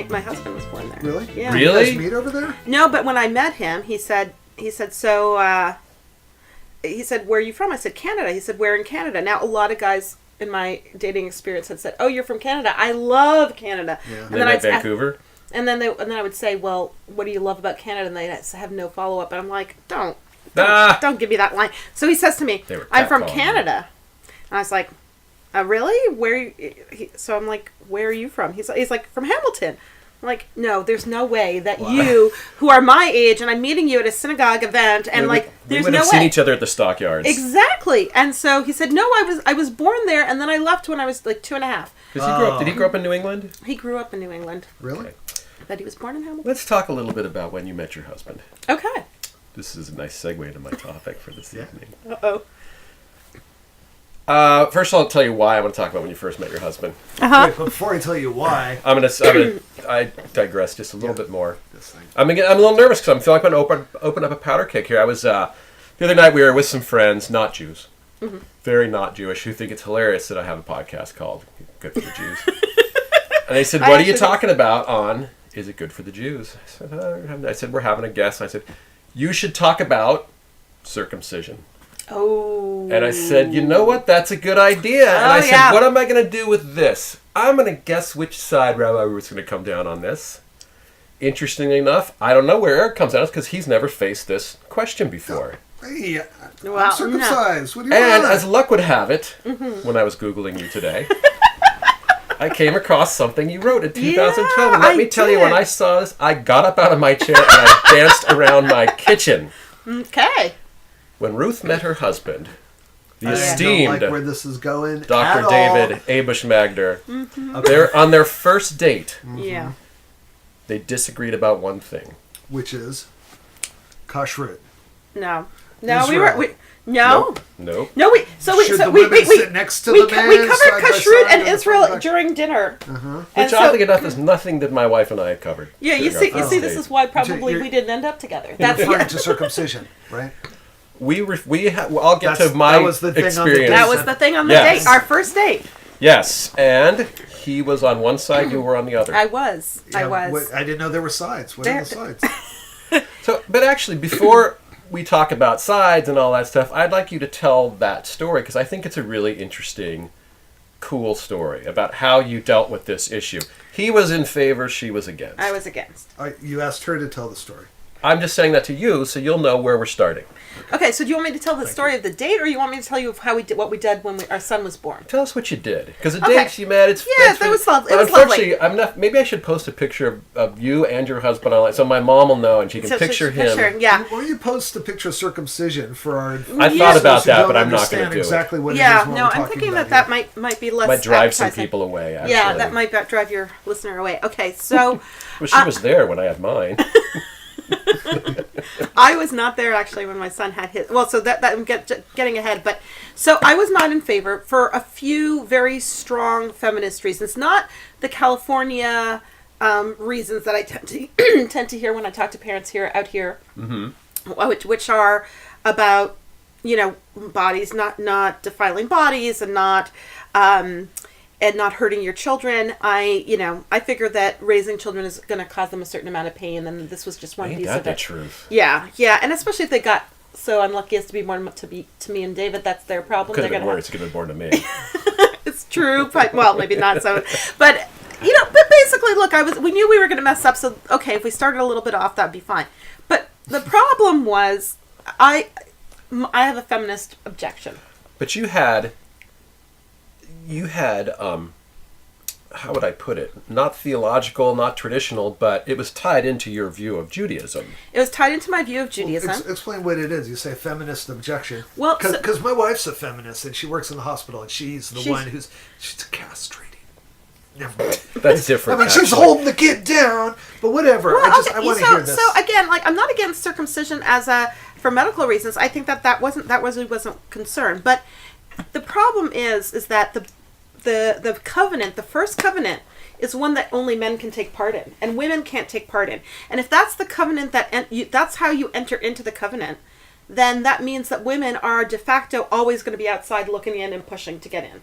my husband was born there. Really? Yeah. Really? You guys meet over there? No, but when I met him, he said, so, he said, where are you from? I said, Canada. He said, where in Canada? Now, a lot of guys in my dating experience had said, oh, you're from Canada. I love Canada. Yeah. And Then I'd Vancouver? And then I would say, well, what do you love about Canada? And they'd have no follow-up. And I'm like, don't give me that line. So he says to me, I'm from Canada. And I was like, really? So I'm like, where are you from? He's like, from Hamilton. I'm like, no, there's no way that you, who are my age, and I'm meeting you at a synagogue event, and there's no way. We would have seen each other at the stockyards. Exactly. And so he said, no, I was born there, and then I left when I was like 2.5. Did he grow up in New England? He grew up in New England. Really? Okay. But he was born in Hamilton. Let's talk a little bit about when you met your husband. Okay. This is a nice segue to my topic for this evening. Uh-oh. First, I'll tell you why I want to talk about when you first met your husband. Uh-huh. Wait, but before I tell you why... I digress just a little bit more. I'm a little nervous because I feel like I'm going to open up a powder keg here. I was, the other night we were with some friends, not Jews, very not Jewish, who think it's hilarious that I have a podcast called Good for the Jews. And they said, what are you talking about on Is It Good for the Jews? I said, we're having a guest. And I said, you should talk about circumcision. Oh. And I said, you know what? That's a good idea. And I said, what am I going to do with this? I'm going to guess which side Rabbi Ruth's going to come down on this. Interestingly enough, I don't know where Eric comes out because he's never faced this question before. Hey, I'm circumcised. What do you And want? as luck would have it, when I was Googling you today, I came across something you wrote in 2012. And let me tell you, when I saw this, I got up out of my chair and I danced around my kitchen. Okay. When Ruth met her husband, the I esteemed don't like where this is going Dr. at David Abush-Magder, they're on their first date. Yeah. They disagreed about one thing. Which is kashrut. No, Israel. No. Nope. No, we Should the women sit next to the men we covered side by kashrut side and or Israel front by- during dinner. Which, oddly enough, is nothing that my wife and I had covered. Yeah, you during our see, first this date. is why probably You're- we didn't end up together. You're That's referring to circumcision, right? I'll get to my that was the thing on the experience. date. that was the thing on the Yes. date, our first date. Yes, and he was on one side, you were on the other. I was. I didn't know there were sides. What are the sides? So, but actually, before we talk about sides and all that stuff, I'd like you to tell that story because I think it's a really interesting, cool story about how you dealt with this issue. He was in favor, she was against. I was against. You asked her to tell the story. I'm just saying that to you so you'll know where we're starting. Okay, so do you want me to tell the story of the date, or you want me to tell you how we did what we did when our son was born? Tell us what you did, because the dates you met. That was lovely. It was unfortunately, I'm not. Maybe I should post a picture of you and your husband online, so my mom will know and she can picture him. Yeah. Why don't you post a picture of circumcision for our? I thought about that, but I'm not going to do exactly it. what Yeah, it is. no, I'm thinking that might be less. Might drive some appetizing. people away. Actually. Yeah, that might drive your listener away. Okay, so Well, she was there when I had mine. I was not there actually when my son had his. Well, so that I'm getting ahead, but so I was not in favor for a few very strong feminist reasons, not the California reasons that I tend to hear when I talk to parents out here, which are about bodies not defiling bodies and not hurting your children. I figure that raising children is going to cause them a certain amount of pain, and this was just one piece of it. the truth? Yeah, and especially if they got so unlucky as to be born to me and David, that's their problem. Could have been worse. It could have been born to me. It's true, but maybe not so. But but basically, look, we knew we were going to mess up, so okay, if we started a little bit off, that'd be fine. But the problem was, I have a feminist objection. But you had how would I put it? Not theological, not traditional, but it was tied into your view of Judaism. It was tied into my view of Judaism. Well, explain what it is. You say feminist objection. Well, because my wife's a feminist and she works in the hospital and she's one who's castrating. Never mind. That's different. I mean, she's holding the kid down, but whatever. Well, I want to hear this. So again, I'm not against circumcision for medical reasons. I think that wasn't concerned. But the problem is that the covenant, the first covenant, is one that only men can take part in, and women can't take part in. And if that's the covenant that's how you enter into the covenant, then that means that women are de facto always going to be outside looking in and pushing to get in.